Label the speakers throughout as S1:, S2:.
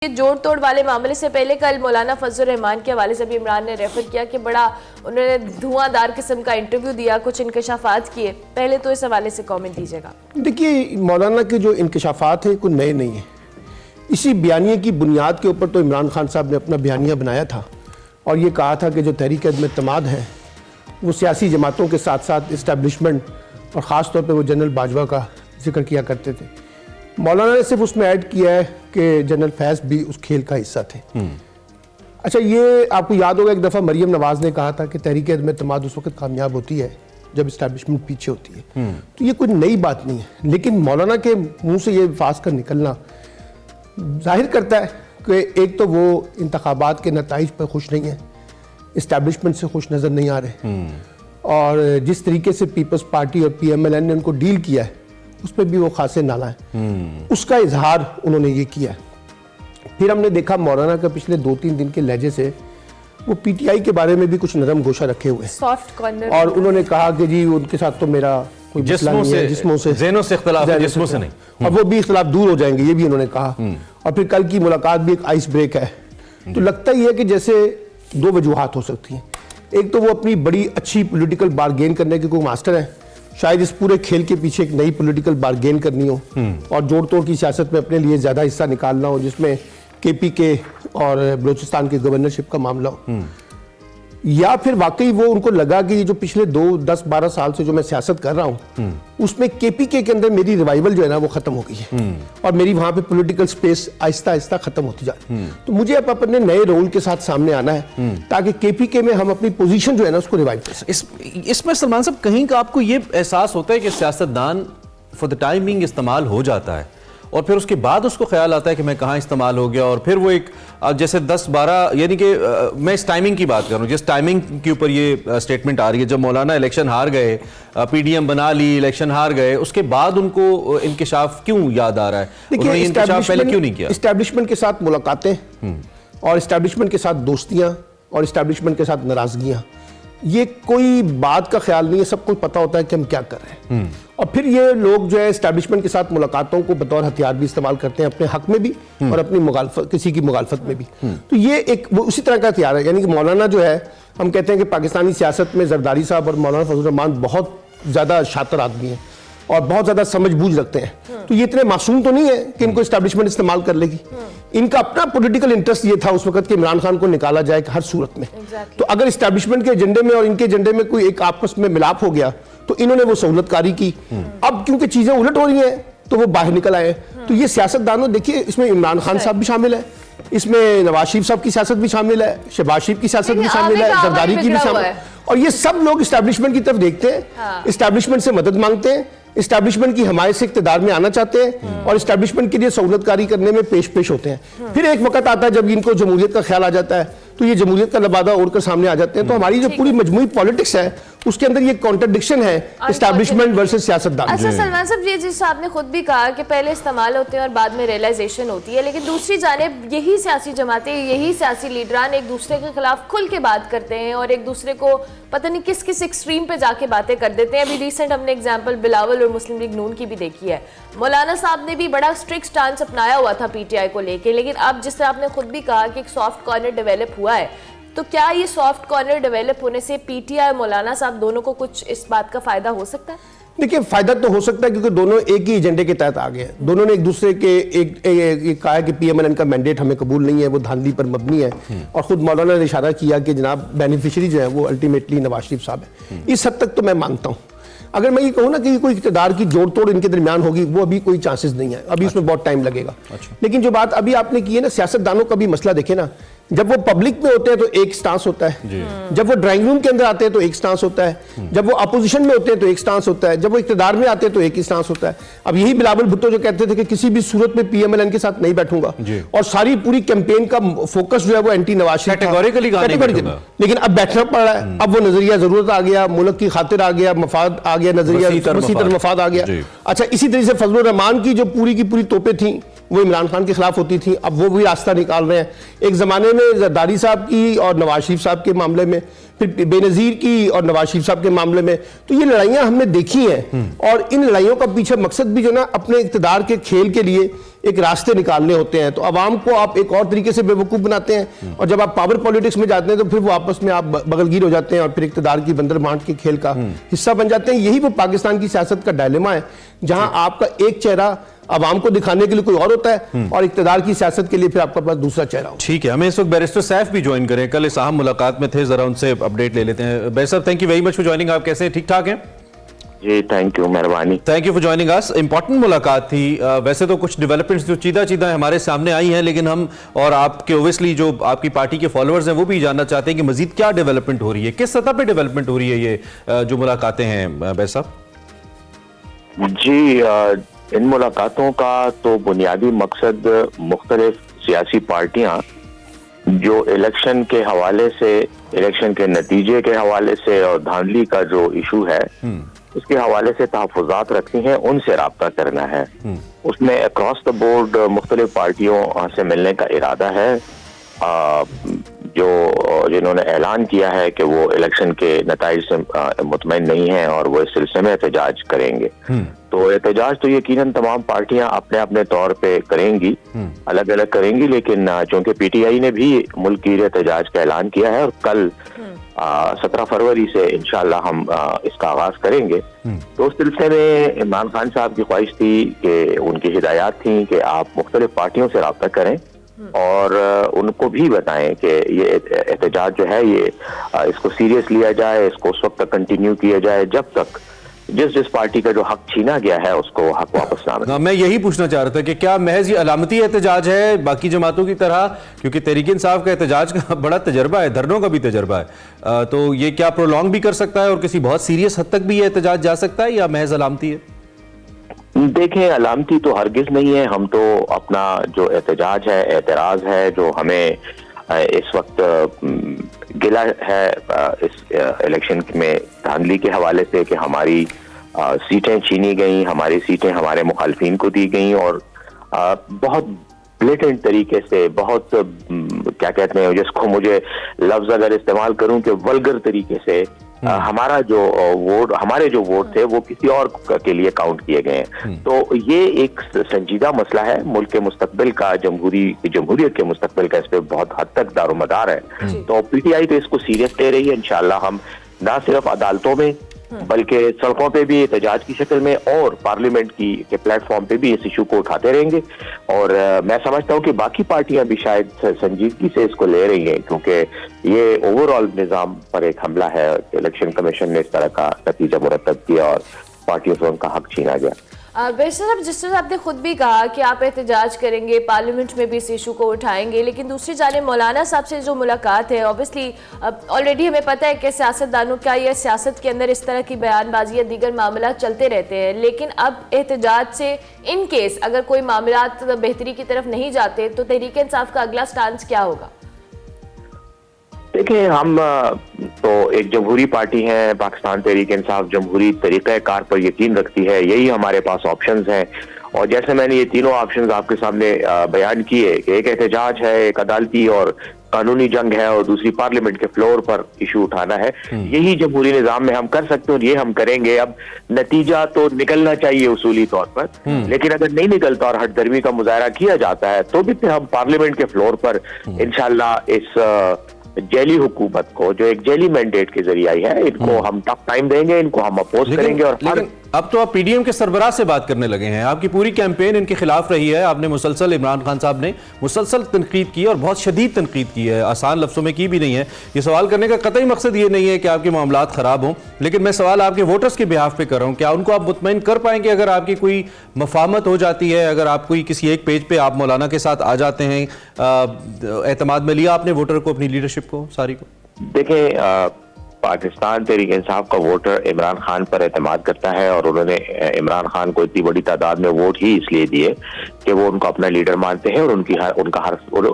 S1: ये जोड़ तोड़ वाले मामले से पहले कल मौलाना फजल रहमान के हवाले से भी इमरान ने रेफर किया कि बड़ा उन्होंने धुआंधार किस्म का इंटरव्यू दिया, कुछ इंकशाफात किए। पहले तो इस हवाले से कमेंट दीजिएगा। देखिए,
S2: मौलाना के जो इंकशाफात हैं कोई नए नहीं है। इसी बयानिए की बुनियाद के ऊपर तो इमरान खान साहब ने अपना बयानिया बनाया था और ये कहा था कि जो तहरीक अदम-ए-इत्तेमाद है वो सियासी जमातों के साथ साथ इस्टेब्लिशमेंट और ख़ास तौर पर वो जनरल बाजवा का जिक्र किया करते थे। मौलाना ने सिर्फ उसमें ऐड किया है कि जनरल फैज़ भी उस खेल का हिस्सा थे। अच्छा, ये आपको याद होगा एक दफ़ा मरियम नवाज़ ने कहा था कि तहरीक अदम-ए-इत्तेमाद उस वक्त कामयाब होती है जब इस्टेब्लिशमेंट पीछे होती है। तो ये कोई नई बात नहीं है, लेकिन मौलाना के मुंह से ये अल्फाज का निकलना जाहिर करता है कि एक तो वो इंतखाबात के नताइज पर खुश नहीं है, इस्टेब्लिशमेंट से खुश नज़र नहीं आ रहे, और जिस तरीके से पीपल्स पार्टी और PMLN ने उनको डील किया है उस पर भी वो खासे नाला है। उसका इजहार उन्होंने ये किया है। फिर हमने देखा मौलाना का पिछले 2-3 दिन के लहजे से वो PTI के बारे में भी कुछ नरम गोशा रखे हुए
S1: सॉफ्ट कॉर्नर, और
S2: उन्होंने कहा कि जी उनके साथ तो मेरा कोई जिस्मों से
S3: ज़हनों से इख्तिलाफ है, जिस्मों से नहीं,
S2: और वो भी इख्तिलाफ दूर हो जाएंगे, ये भी उन्होंने कहा। और फिर कल की मुलाकात भी एक आइस ब्रेक है। तो लगता ही है कि जैसे दो वजूहात हो सकती हैं। एक तो वो अपनी बड़ी अच्छी पॉलिटिकल बारगेन करने के कोई मास्टर है, शायद इस पूरे खेल के पीछे एक नई पॉलिटिकल बारगेन करनी हो और जोड़ तोड़ की सियासत में अपने लिए ज़्यादा हिस्सा निकालना हो, जिसमें KPK और बलूचिस्तान की गवर्नरशिप का मामला हो, या फिर वाकई वो उनको लगा कि जो पिछले 10-12 साल से जो मैं सियासत कर रहा हूँ उसमें KPK के अंदर मेरी रिवाइवल जो है ना वो खत्म हो गई है और मेरी वहाँ पे पॉलिटिकल स्पेस आहिस्ता आहिस्ता खत्म होती जा रही है। तो मुझे अब अपने नए रोल के साथ सामने आना है ताकि KPK में हम अपनी पोजीशन जो है ना उसको रिवाइव कर सकें।
S3: इसमें सलमान साहब कहीं का आपको ये एहसास होता है कि सियासतदान फॉर द टाइम बिंग इस्तेमाल हो जाता है और फिर उसके बाद उसको ख्याल आता है कि मैं कहाँ इस्तेमाल हो गया, और फिर वो एक जैसे 10-12 यानी कि मैं इस टाइमिंग की बात कर रहा हूँ, जिस टाइमिंग के ऊपर ये स्टेटमेंट आ रही है, जब मौलाना इलेक्शन हार गए, PDM बना ली, इलेक्शन हार गए, उसके बाद उनको इंकशाफ क्यों याद आ रहा है? उन्होंने इंकशाफ पहले क्यों नहीं किया?
S2: इस्टेब्लिशमेंट के साथ मुलाकातें और इस्टेब्लिशमेंट के साथ दोस्तियाँ और इस्टेब्लिशमेंट के साथ नाराजगियाँ, ये कोई बात का ख्याल नहीं है, सबको पता होता है कि हम क्या कर रहे हैं। और फिर ये लोग जो है एस्टैब्लिशमेंट के साथ मुलाकातों को बतौर हथियार भी इस्तेमाल करते हैं, अपने हक में भी और अपनी मुखालफत, किसी की मुखालफत में भी। तो ये एक वो उसी तरह का हथियार है। यानी कि मौलाना जो है, हम कहते हैं कि पाकिस्तानी सियासत में जरदारी साहब और मौलाना फजल रहमान बहुत ज़्यादा शातिर आदमी हैं और बहुत ज़्यादा समझ बूझ रखते हैं। तो ये इतने मासूम तो नहीं है कि इनको एस्टैब्लिशमेंट इस्तेमाल कर लेगी। इनका अपना पॉलिटिकल इंटरेस्ट ये था उस वक्त कि इमरान खान को निकाला जाए हर सूरत में। तो अगर एस्टैब्लिशमेंट के एजेंडे में और इनके एजेंडे में कोई एक आपस में मिलाप हो गया तो इन्होंने वो सहूलतकारी की। अब क्योंकि चीजें उलट हो रही हैं तो वो बाहर निकल आए। तो ये सियासतदानों, देखिए इसमें इमरान खान साहब भी शामिल है, इसमें नवाज शरीफ साहब की सियासत भी शामिल है, शहबाज शरीफ की सियासत भी शामिल है, जरदारी की भी शामिल है, और ये सब लोग एस्टैब्लिशमेंट की तरफ देखते हैं, एस्टैब्लिशमेंट से मदद मांगते हैं, एस्टैब्लिशमेंट की हमायत से इक़्तिदार में आना चाहते हैं और एस्टैब्लिशमेंट के लिए सहूलतकारी करने में पेश होते हैं। फिर एक वक्त आता है जब इनको जमहूरियत का ख्याल आ जाता है तो ये जमहूरियत का लबादा ओढ़कर सामने आ जाते हैं। तो हमारी जो पूरी मजमूई पॉलिटिक्स है उसके अंदर ये कॉन्ट्रडिक्शन है, एस्टैब्लिशमेंट वर्सेस सियासतदान।
S1: अच्छा सलमान साहब, ये जिस आपने खुद भी कहा कि पहले इस्तेमाल होते हैं और बाद में रियलाइजेशन होती है, लेकिन दूसरी जानिब यही सियासी जमातें, यही सियासी लीडरान एक दूसरे के खिलाफ खुल के बात करते हैं और एक दूसरे को पता नहीं किस किस एक्सट्रीम पे जाके बातें कर देते हैं। अभी रिसेंट हमने एग्जाम्पल बिलावल और मुस्लिम लीग नून की भी देखी है। मौलाना साहब ने भी बड़ा स्ट्रिक्ट स्टांस अपनाया हुआ था PTI को लेके, लेकिन अब जिस तरह आपने खुद भी कहा कि एक सॉफ्ट कॉर्नर डेवलप हुआ है, तो क्या ये सॉफ्ट कॉर्नर डेवलप होने से PTI और मौलाना साहब दोनों को कुछ इस बात का फायदा हो सकता है?
S2: देखिए, फायदा तो हो सकता है क्योंकि दोनों एक ही एजेंडे के तहत आ गए हैं। दोनों ने एक दूसरे के एक कहा है कि PMLN का मैंडेट हमें कबूल नहीं है, वो धांधली पर मबनी है, और खुद मौलाना ने इशारा किया कि जनाब बेनिफिशियरी जो है वो अल्टीमेटली नवाज शरीफ साहब है। इस हद तक तो मैं मानता हूँ। अगर मैं ये कहूँ ना कि कोई इक़्तिदार की जोड़ तोड़ इनके दरमियान होगी, वो अभी कोई चांसेस नहीं है, अभी उसमें बहुत टाइम लगेगा। लेकिन जो बात अभी आपने की है ना, सियासतदानों का भी मसला देखे ना, जब वो पब्लिक में होते हैं तो एक स्टांस होता है, जब वो ड्राइंग रूम के अंदर आते हैं तो एक स्टांस होता है, जब वो अपोजिशन में होते हैं तो एक स्टांस होता है, जब वो इक़्तिदार में आते हैं तो एक ही स्टांस होता है। अब यही बिलावल भुट्टो जो कहते थे कि किसी भी सूरत में PMLN के साथ नहीं बैठूंगा, और सारी पूरी कैंपेन का फोकस जो है वो एंटी नवाज शरीफ, लेकिन अब बैठना पड़ रहा है। अब वो नजरिया जरूरत आ गया, मुल्क की खातिर आ गया, मफाद आ गया, नजरिया मफाद आ गया। अच्छा, इसी तरह से फजल रहमान की जो पूरी की पूरी तोपें थी वो इमरान खान के खिलाफ होती थी, अब वो भी रास्ता निकाल रहे हैं। एक ज़माने में जरदारी साहब की और नवाज शरीफ साहब के मामले में, फिर बेनज़ीर की और नवाज शरीफ साहब के मामले में, तो ये लड़ाइयाँ हमने देखी हैं। और इन लड़ाइयों का पीछे मकसद भी जो ना अपने इक़्तिदार के खेल के लिए एक रास्ते निकालने होते हैं, तो आवाम को आप एक और तरीके से बेवकूफ़ बनाते हैं, और जब आप पावर पॉलिटिक्स में जाते हैं तो फिर वो आपस में आप बगलगीर हो जाते हैं और फिर इक़्तिदार की बंदर बांट के खेल का हिस्सा बन जाते हैं। यही वो पाकिस्तान की सियासत का डायलेमा है, जहां आपका एक चेहरा आवाम को दिखाने के लिए कोई और होता है और इक़्तिदार की सियासत के लिए फिर आपके पास दूसरा चेहरा हो।
S3: ठीक है, हमें इस वक्त बैरिस्टर सैफ भी ज्वाइन करें, कल इस अहम मुलाकात में थे, जरा उनसे अपडेट ले लेते हैं। बैरिस्टर साहब, thank you very much for joining. आप कैसे हैं? ठीक ठाक हैं?
S4: जी थैंक यू, मेहरबानी।
S3: Thank you for joining us. Important मुलाकात थी। वैसे तो कुछ डेवलपमेंट्स जो चीदा हमारे सामने आई हैं, लेकिन हम और आपके ओबियसली जो आपकी पार्टी के फॉलोअर्स हैं वो भी जानना चाहते हैं कि मजीद क्या डेवलपमेंट हो रही है, किस सतह पे डेवलपमेंट हो रही है ये जो मुलाकातें हैं बैरिस्टर साहब?
S4: जी, इन मुलाकातों का तो बुनियादी मकसद मुख्तलिफ सियासी पार्टियां जो इलेक्शन के हवाले से, इलेक्शन के नतीजे के हवाले से और धांधली का जो इशू है उसके हवाले से तहफ़्फ़ुज़ात रखती हैं, उनसे राब्ता करना है। उसमें अक्रॉस द बोर्ड मुख्तलिफ पार्टियों से मिलने का इरादा है, जो जिन्होंने ऐलान किया है कि वो इलेक्शन के नताइज से मुतमईन नहीं है और वो इस सिलसिले में एहतजाज करेंगे। तो एहतजाज तो यकीनन तमाम पार्टियां अपने अपने तौर पे करेंगी, अलग अलग करेंगी, लेकिन चूंकि पीटीआई ने भी मुल्क की एहतजाज का ऐलान किया है और कल 17 फरवरी से इंशाअल्लाह हम इसका आगाज करेंगे। तो उस सिलसिले में इमरान खान साहब की ख्वाहिश थी कि उनकी हिदायत थी कि आप मुख्तलिफ पार्टियों से रब्ता करें और उनको भी बताएं कि ये एहतजाज जो है ये इसको सीरियस लिया जाए, इसको उस वक्त तक कंटिन्यू किया जाए जब तक जिस पार्टी का जो हक छीना गया है उसको हक वापस ना मिले।
S3: मैं यही पूछना चाह रहा था कि क्या महज ये अलामती एहतजाज है बाकी जमातों की तरह, क्योंकि तहरीक इंसाफ का एहतजाज का बड़ा तजर्बा है, धरनों का भी तजर्बा है, तो ये क्या प्रोलॉन्ग भी कर सकता है और किसी बहुत सीरियस हद तक भी ये एहतजाज जा सकता है या महज अलामती है?
S4: देखें, अलामती तो हरगिज नहीं है। हम तो अपना जो एहतजाज है, एतराज है, जो हमें इस वक्त गिला है इस इलेक्शन में धांधली के हवाले से कि हमारी सीटें छीनी गई, हमारी सीटें हमारे मुखालफिन को दी गई और बहुत ब्लेटेंट तरीके से, बहुत क्या कहते हैं जिसको मुझे लफ्ज अगर इस्तेमाल करूं कि वल्गर तरीके से हमारा जो वोट, हमारे जो वोट थे वो किसी और के लिए काउंट किए गए हैं। तो ये एक संजीदा मसला है मुल्क के मुस्तकबिल का, जमहूरियत के मुस्तकबिल का इस पे बहुत हद तक दारोमदार है। तो पीटीआई तो इसको सीरियस ले रही है। इंशाअल्लाह हम ना सिर्फ अदालतों में बल्कि सड़कों पे भी एहतजाज की शक्ल में और पार्लियामेंट के प्लेटफॉर्म पे भी इस इशू को उठाते रहेंगे। और मैं समझता हूँ कि बाकी पार्टियां भी शायद संजीदगी से इसको ले रही हैं, क्योंकि ये ओवरऑल निज़ाम पर एक हमला है। इलेक्शन कमीशन ने इस तरह का नतीजा मुरतब किया और पार्टियों से उनका हक छीना गया।
S1: बैरिस्टर साहब, जिस तरह आपने खुद भी कहा कि आप एहतजाज करेंगे, पार्लियामेंट में भी इस इशू को उठाएंगे, लेकिन दूसरी जानिब मौलाना साहब से जो मुलाकात है, ऑब्वियसली ऑलरेडी हमें पता है कि सियासतदानों का या सियासत के अंदर इस तरह की बयानबाजी या दीगर मामला चलते रहते हैं, लेकिन अब एहतजाज से इन केस अगर कोई मामला बेहतरी की तरफ नहीं जाते तो तहरीक इंसाफ का अगला स्टांस क्या होगा?
S4: देखिए, हम तो एक जमहूरी पार्टी है, पाकिस्तान तहरीक इंसाफ जमहूरी तरीक़ाकार पर यकीन रखती है, यही हमारे पास ऑप्शंस हैं। और जैसे मैंने ये तीनों ऑप्शंस आपके सामने बयान किए कि एक एहतजाज है, एक अदालती और कानूनी जंग है और दूसरी पार्लियामेंट के फ्लोर पर इशू उठाना है, यही जमहूरी निज़ाम में हम कर सकते हैं और ये हम करेंगे। अब नतीजा तो निकलना चाहिए उसूली तौर पर, लेकिन अगर नहीं निकलता और हटदर्मी का मुजाहरा किया जाता है तो भी फिर हम पार्लियामेंट के फ्लोर पर इंशाअल्लाह इस जेली हुकूमत को, जो एक जेली मैंडेट के जरिए आई है, इनको हम टफ टाइम देंगे, इनको हम अपोज करेंगे। और
S3: अब तो आप पीडीएम के सरबराह से बात करने लगे हैं, आपकी पूरी कैंपेन इनके खिलाफ रही है, आपने मुसलसल, इमरान खान साहब ने मुसलसल तनकीद की और बहुत शदीद तनकीद की है, आसान लफ्ज़ों में की भी नहीं है। ये सवाल करने का कतई मकसद ये नहीं है कि आपके मामलात ख़राब हों, लेकिन मैं सवाल आपके वोटर्स के बिहाफ पे कर रहा हूँ, क्या उनको आप मुतमईन कर पाएंगे अगर आपकी कोई मफाहमत हो जाती है, अगर आप कोई किसी एक पेज पे आप मौलाना के साथ आ जाते हैं, एतमाद में लिया आपने वोटर को, अपनी लीडरशिप को सारी को?
S4: देखें, पाकिस्तान तहरीक इंसाफ का वोटर इमरान खान पर एतमाद करता है और उन्होंने इमरान खान को इतनी बड़ी तादाद में वोट ही इसलिए दिए कि वो उनको अपना लीडर मानते हैं और उनका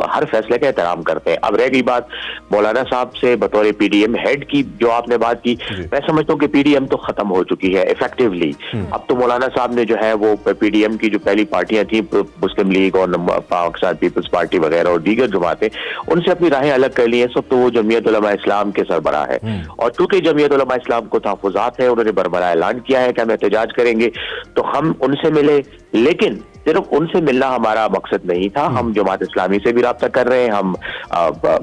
S4: हर फैसले का एहतराम करते हैं। अब रह गई बात मौलाना साहब से बतौर पीडीएम हेड की, जो आपने बात की, मैं समझता हूँ कि पीडीएम तो खत्म हो चुकी है इफेक्टिवली। अब तो मौलाना साहब ने जो है वो पीडीएम की जो पहली पार्टियां थी, मुस्लिम लीग और पाकिस्तान पीपल्स पार्टी वगैरह और दीगर जमातें, उनसे अपनी राहें अलग कर ली है। सब तो वो जमीयत उलमा इस्लाम के सरबराह है और चूंकि जमीयत उलमा इस्लाम को तहफ़्फ़ुज़ात है, उन्होंने बरमला ऐलान किया है कि हम एहतजाज करेंगे, तो हम उनसे मिले। लेकिन सिर्फ उनसे मिलना हमारा मकसद नहीं था। हम जमात इस्लामी से भी रब्ता कर रहे हैं, हम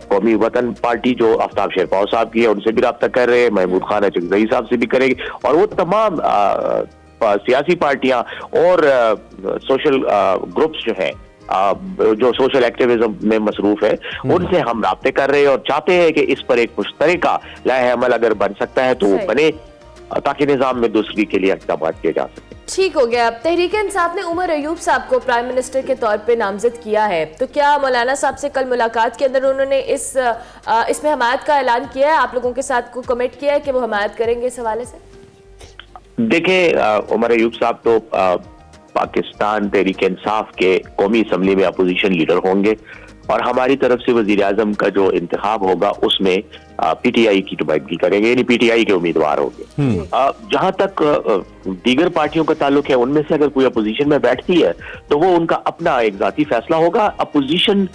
S4: कौमी वतन पार्टी जो आफ्ताब शेरपाव साहब की है उनसे भी रब्ता कर रहे हैं, महमूद खान अचकजई साहब से भी करेंगे, और वो तमाम सियासी पार्टियां और सोशल ग्रुप्स जो हैं जो सोशल एक्टिविज्म में मसरूफ है उनसे हम राब्ते कर रहे हैं और चाहते हैं कि इस पर एक मुश्तरका लाए अमल अगर बन सकता है तो वो बने, ताकि निजाम में दूसरी के लिए इक़दाम किए जा सके।
S1: ठीक हो गया। अब तहरीक इंसाफ ने उमर अयूब साहब को प्राइम मिनिस्टर के तौर पे नामजद किया है, तो क्या मौलाना साहब से कल मुलाकात के अंदर उन्होंने इसमें हमायत का ऐलान किया है, आप लोगों के साथ को कमिट किया है कि वो हमायत करेंगे इस हवाले से?
S4: देखें, उमर अयूब साहब तो पाकिस्तान तहरीक इंसाफ के कौमी असम्बली में अपोजिशन लीडर होंगे और हमारी तरफ से वजीर आजम का जो इंतखाब होगा उसमें पीटीआई की नुमाइंदगी करेंगे, यानी पीटीआई के उम्मीदवार होंगे। जहां तक दीगर पार्टियों का ताल्लुक है, उनमें से अगर कोई अपोजिशन में बैठती है तो वो उनका अपना एक जाती फैसला होगा। अपोजिशन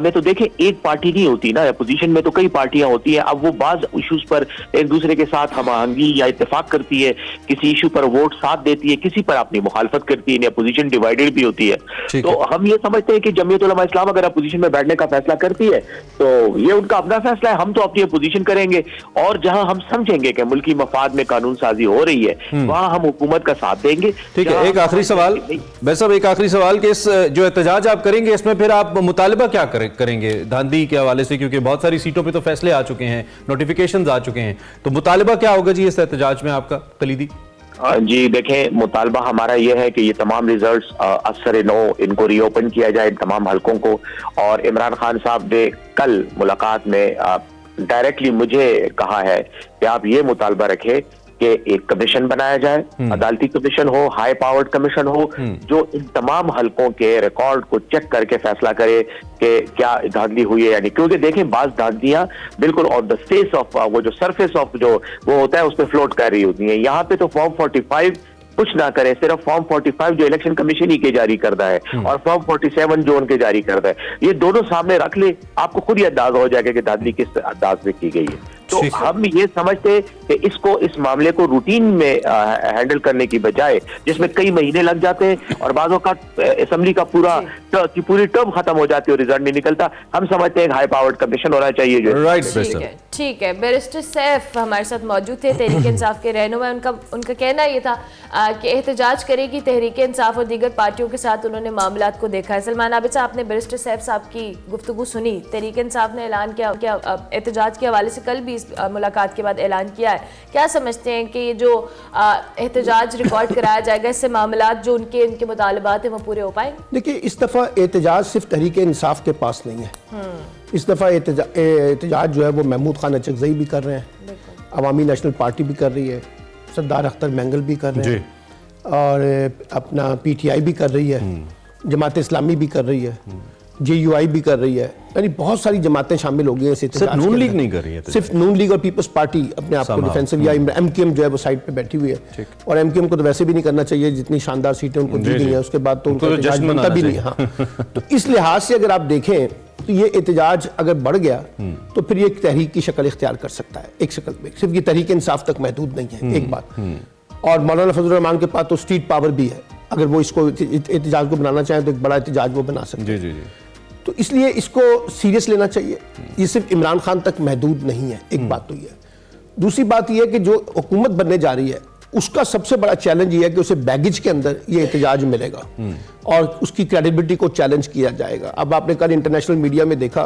S4: में तो देखें एक पार्टी नहीं होती ना, अपोजिशन में तो कई पार्टियां होती हैं। अब वो बाज इशूज पर एक दूसरे के साथ हमआहंगी या इत्तेफाक करती है, किसी इशू पर वोट साथ देती है, किसी पर अपनी मुखालफत करती है, अपोजिशन डिवाइडेड भी होती है। तो हम ये समझते हैं कि जमीयत उलमा इस्लाम अगर अपोजिशन में बैठने का फैसला करती है तो ये उनका अपना फैसला है, हम तो अपनी अपोजिशन करेंगे और जहां हम समझेंगे कि मुल्की मफाद में कानून साजी हो रही है वहां हम हुकूमत का साथ देंगे।
S3: ठीक है, एक आखिरी सवाल भाई साहब, एक आखिरी सवाल कि इस जो एहतजाज आप करेंगे इसमें फिर आप मुतालबा क्या करेंगे धांधली के हवाले से, क्योंकि बहुत सारी सीटों पे तो फैसले आ चुके हैं, नोटिफिकेशंस आ चुके हैं, तो मुतालबा क्या होगा जी इस एहतजाज में आपका कलीदी?
S4: जी देखें, मुतालबा हमारा यह है कि ये तमाम रिजल्ट्स असर नो इनको रीओपन किया जाए तमाम हलकों को। और इमरान खान साहब ने कल मुलाकात में डायरेक्टली मुझे कहा है कि आप ये मुतालबा रखें कि एक कमीशन बनाया जाए, अदालती कमीशन हो, हाई पावर्ड कमीशन हो, जो इन तमाम हलकों के रिकॉर्ड को चेक करके फैसला करे कि क्या धांधली हुई है यानी, क्योंकि देखें बाज धांधलियां बिल्कुल ऑन द फेस ऑफ वो जो सरफेस ऑफ जो वो होता है उस पर फ्लोट कर रही होती है। यहाँ पे तो फॉर्म 45 कुछ ना करे, सिर्फ फॉर्म 45 जो इलेक्शन कमीशन ही के जारी करता है और फॉर्म 47 जो उनके जारी करता है, ये दोनों सामने रख ले, आपको खुद ही अंदाजा हो जाएगा कि धांधली किस अंदाज में की गई है। तो हम ये समझते कि इसको इस मामले को रूटीन में हैंडल करने की बजाय, जिसमें कई महीने लग जाते हैं और बाज़ों का असेंबली का पूरी टर्म खत्म हो जाती है और रिजल्ट नहीं निकलता, हम समझते हैं हाई पावर्ड कमीशन होना चाहिए जो।
S1: ठीक है, बैरिस्टर सैफ हमारे साथ मौजूद थे, तहरीक इंसाफ के रहनुमा। उनका कहना ये था कि एहतजाज करेगी तहरीक इंसाफ और दीगर पार्टियों के साथ उन्होंने मामलात को देखा है। सलमान आबिद साहब, आपने बैरिस्टर सैफ साहब की गुफ्तगू सुनी, तहरीक इंसाफ ने ऐलान किया एहतजाज के हवाले से कल भी इस मुलाकात के बाद ऐलान किया है, क्या समझते हैं कि ये जो एहतजाज रिकॉर्ड कराया जाएगा इससे मामलात जो उनके मुतालबात हैं वो पूरे हो पाएंगे?
S2: देखिए, इस दफ़ा एहतजाज सिर्फ तहरीक इंसाफ के पास नहीं है। इस दफ़ा एहतजाज जो है वो महमूद खान अचकजई भी कर रहे हैं, अवामी नेशनल पार्टी भी कर रही है, सरदार अख्तर मैंगल भी कर रहे हैं और अपना पीटीआई भी कर रही है, जमात इस्लामी भी कर रही है, जेयूआई भी कर रही है, यानी बहुत सारी जमातें शामिल हो गई हैं।
S3: सिर्फ नून लीग नहीं कर रही है,
S2: सिर्फ नून लीग और पीपल्स पार्टी अपने आप को डिफेंसिव, या एमकेएम जो है वो साइड पे बैठी हुई है, और एमकेएम को तो वैसे भी नहीं करना चाहिए, जितनी शानदार सीटें उनको दी गई हैं उसके बाद तो उनको एहतजाज बनता भी नहीं। हाँ, तो इस लिहाज से अगर आप देखें तो ये एहतजाज अगर बढ़ गया तो फिर ये एक तहरीक की शक्ल इख्तियार कर सकता है, एक शक्ल में, सिर्फ ये तहरीक इंसाफ तक महदूद नहीं है, एक बात। और मौलाना फजल रहमान के पास तो स्ट्रीट पावर भी है, अगर वो इसको एहतजाज को बनाना चाहें तो एक बड़ा एहतजाज वो बना सकते हैं। तो इसलिए इसको सीरियस लेना चाहिए, ये सिर्फ इमरान खान तक महदूद नहीं है, एक बात तो ये है। दूसरी बात ये है कि जो हुकूमत बनने जा रही है उसका सबसे बड़ा चैलेंज ये है कि उसे बैगेज के अंदर ये एहतजाज मिलेगा और उसकी क्रेडिबिलिटी को चैलेंज किया जाएगा। अब आपने कल इंटरनेशनल मीडिया में देखा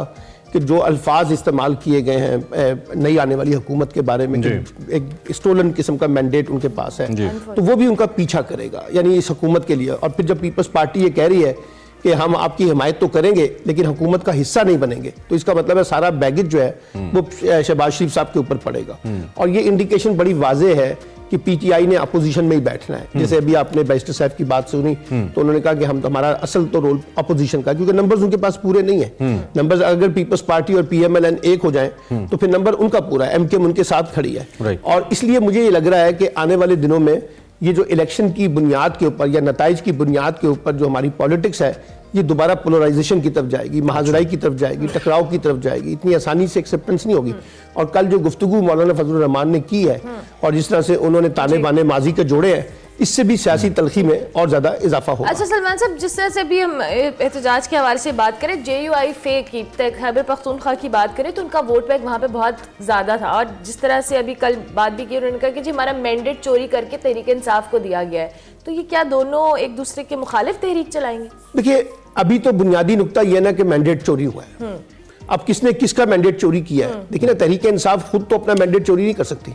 S2: कि जो अल्फाज इस्तेमाल किए गए हैं नई आने वाली हुकूमत के बारे में, एक स्टोलन किस्म का मैंडेट उनके पास है, तो वो भी उनका पीछा करेगा यानी इस हुकूमत के लिए। और फिर जब पीपल्स पार्टी ये कह रही है कि हम आपकी हिमायत तो करेंगे लेकिन हुकूमत का हिस्सा नहीं बनेंगे, तो इसका मतलब है सारा बैगेज जो है वो शहबाज शरीफ साहब के ऊपर पड़ेगा। और ये इंडिकेशन बड़ी वाज़ेह है कि पीटीआई ने अपोजिशन में ही बैठना है। जैसे अभी आपने बैरिस्टर साहब की बात सुनी तो उन्होंने कहा कि हम हमारा असल तो रोल अपोजिशन का, क्योंकि नंबर्स उनके पास पूरे नहीं है। नंबर्स अगर पीपल्स पार्टी और पीएमएलएन एक हो जाएं तो फिर नंबर उनका पूरा है, एमकेएम उनके साथ खड़ी है। और इसलिए मुझे ये लग रहा है कि आने वाले दिनों में ये जो इलेक्शन की बुनियाद के ऊपर या नताइज की बुनियाद के ऊपर जो हमारी पॉलिटिक्स है ये दोबारा पोलराइजेशन की तरफ जाएगी, महाजराई की तरफ जाएगी, टकराव की तरफ जाएगी, इतनी आसानी से एक्सेप्टेंस नहीं होगी। और कल जो गुफ्तगू मौलाना फजल रहमान ने की है और जिस तरह से उन्होंने ताने बाने माजी के जोड़े हैं, इससे भी सियासी तलखी में और ज़्यादा इजाफा होगा।
S1: अच्छा सलमान साहब, जिस तरह से अभी हम एहतजाज के हवाले से बात करें, JUI फे की खैबर पख्तूनख्वा की बात करें तो उनका वोट बैंक वहाँ पे बहुत ज़्यादा था, और जिस तरह से अभी कल बात भी की उन्होंने कहा कि जी हमारा मैंडेट चोरी करके तहरीक इंसाफ को दिया गया है, तो ये क्या दोनों एक दूसरे के मुखालिफ तहरीक चलाएंगे? देखिए
S2: अभी तो बुनियादी नुकता यह ना कि मैंडेट चोरी हुआ है। अब किसने किसका मैंडेट चोरी किया है? देखिए ना, तहरीक इंसाफ खुद तो अपना मैंडेट चोरी नहीं कर सकती।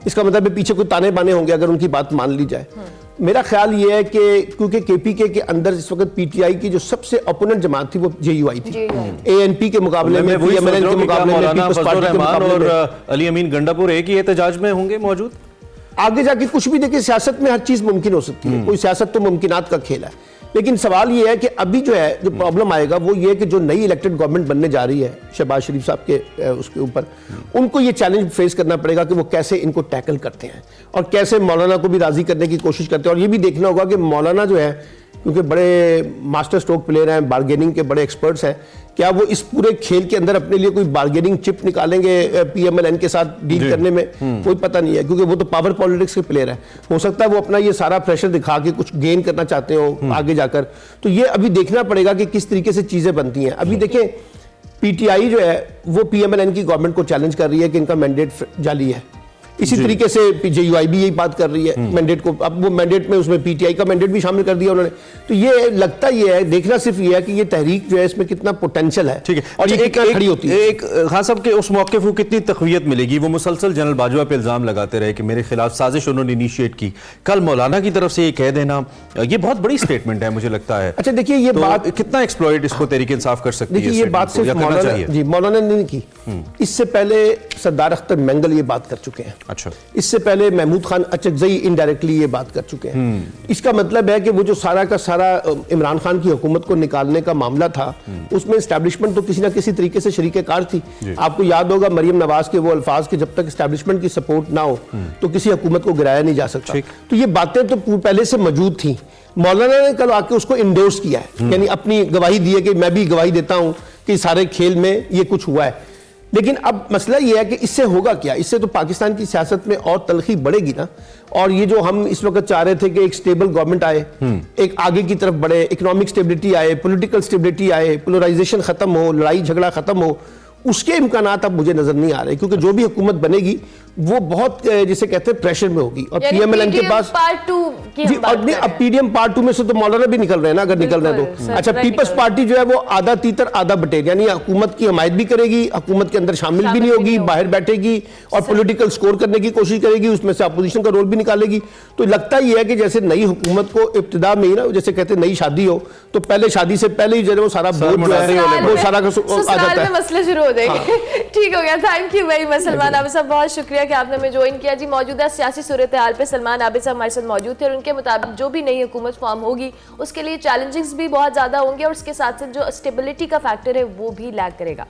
S2: इसका मतलब है पीछे कोई ताने बाने होंगे अगर उनकी बात मान ली जाए। मेरा ख्याल ये है कि क्योंकि KPK के अंदर इस वक्त PTI की जो सबसे ओपोनेंट जमात थी वो JUI थी। ANP के मुकाबले में, PMLN के मुकाबले में, पीपल्स पार्टी के मुकाबले में,
S3: और अली अमीन गंडापुर एक ही एहतजाज में होंगे मौजूद।
S2: आगे जाके कुछ भी देखिए, सियासत में हर चीज मुमकिन हो सकती है, कोई सियासत तो मुमकिनात का खेल है। लेकिन सवाल ये है कि अभी जो है जो प्रॉब्लम आएगा वो ये कि जो नई इलेक्टेड गवर्नमेंट बनने जा रही है शहबाज शरीफ साहब के उसके ऊपर, उनको ये चैलेंज फेस करना पड़ेगा कि वो कैसे इनको टैकल करते हैं और कैसे मौलाना को भी राजी करने की कोशिश करते हैं। और ये भी देखना होगा कि मौलाना जो है, क्योंकि बड़े मास्टर स्ट्रोक प्लेयर हैं, बार्गेनिंग के बड़े एक्सपर्ट्स हैं, क्या वो इस पूरे खेल के अंदर अपने लिए कोई बार्गेनिंग चिप निकालेंगे PMLN के साथ डील करने में? कोई पता नहीं है, क्योंकि वो तो पावर पॉलिटिक्स के प्लेयर है। हो सकता है वो अपना ये सारा प्रेशर दिखा के कुछ गेन करना चाहते हो आगे जाकर। तो ये अभी देखना पड़ेगा कि किस तरीके से चीजें बनती हैं। अभी देखें, PTI जो है वो PMLN की गवर्नमेंट को चैलेंज कर रही है कि इनका मैंडेट जाली है। इसी तरीके से JUI भी यही बात कर रही है मैंडेट को। अब वो मैंडेट में उसमें PTI का मैंडेट भी शामिल कर दिया उन्होंने। तो ये लगता ये है, देखना सिर्फ ये है कि ये तहरीक जो है इसमें कितना पोटेंशियल है।
S3: ठीक है,
S2: और ये कितना खड़ी होती है।
S3: एक खान साहब के उस मौके को कितनी तक़वियत मिलेगी? वो मुसलसल जनरल बाजवा पे इल्जाम लगाते रहे कि मेरे खिलाफ साजिश उन्होंने इनिशिएट की। कल मौलाना की तरफ से ये कह देना, ये बहुत बड़ी स्टेटमेंट है मुझे लगता है।
S2: अच्छा देखिए, ये बात
S3: कितना एक्सप्लॉइट इसको तहरीक इंसाफ कर सकती है?
S2: देखिए ये बात सिर्फ मौलाना ने नहीं की, इससे पहले सरदार अख्तर मैंगल ये बात कर चुके हैं।
S3: अच्छा,
S2: इससे पहले महमूद खान अचकजई इनडायरेक्टली ये बात कर चुके हैं। इसका मतलब है कि वो जो सारा का सारा इमरान खान की हुकूमत को निकालने का मामला था, उसमें एस्टैब्लिशमेंट तो किसी ना किसी तरीके से शरीके-कार थी। आपको याद होगा मरियम नवाज के वो अल्फाज के, जब तक एस्टैब्लिशमेंट की सपोर्ट ना हो तो किसी हुकूमत को गिराया नहीं जा सकता। तो ये बातें तो पहले से मौजूद थी। मौलाना ने कल आके उसको इंडोर्स किया है, यानी अपनी गवाही दी है कि मैं भी गवाही देता हूं कि सारे खेल में ये कुछ हुआ है। लेकिन अब मसला ये है कि इससे होगा क्या? इससे तो पाकिस्तान की सियासत में और तलखी बढ़ेगी ना। और ये जो हम इस वक्त चाह रहे थे कि एक स्टेबल गवर्नमेंट आए, एक आगे की तरफ बढ़े, इकोनॉमिक स्टेबिलिटी आए, पॉलिटिकल स्टेबिलिटी आए, पोलराइजेशन खत्म हो, लड़ाई झगड़ा खत्म हो, उसके इम्कानात अब मुझे नजर नहीं आ रहे। क्योंकि जो भी हुकूमत बनेगी वो बहुत जिसे कहते हैं प्रेशर में होगी। और PMLN के पास
S1: पार्ट 2 की
S2: जी, और नहीं, अब PDM पार्ट 2 में से तो मौलाना भी निकल रहे हैं ना, अगर निकल रहे हैं तो। अच्छा, पीपल्स पार्टी जो है वो आधा तीतर आधा बटेर, यानी हुकूमत की हमायत भी करेगी, हुकूमत के अंदर शामिल भी नहीं होगी, बाहर बैठेगी और पॉलिटिकल स्कोर करने की कोशिश करेगी, उसमें से अपोजिशन का रोल भी निकालेगी। तो लगता ही है कि जैसे नई हुकूमत को इब्तिदा में ही ना, जैसे कहते हैं नई शादी हो तो पहले शादी से पहले ही जो है वो सारा बोझ जो है वो सारा आ जाता है,
S1: मसले शुरू हो जाएंगे। ठीक हो गया, thank you very much Salman Abid साहब, बहुत शुक्रिया कि आपने हमें ज्वाइन किया जी। मौजूदा सियासी सूरत हाल पे सलमान आबिद साहब हमारे साथ मौजूद थे और उनके मुताबिक जो भी नई हुकूमत फॉर्म होगी उसके लिए चैलेंजेस भी बहुत ज़्यादा होंगे और उसके साथ साथ जो स्टेबिलिटी का फैक्टर है वो भी लैग करेगा।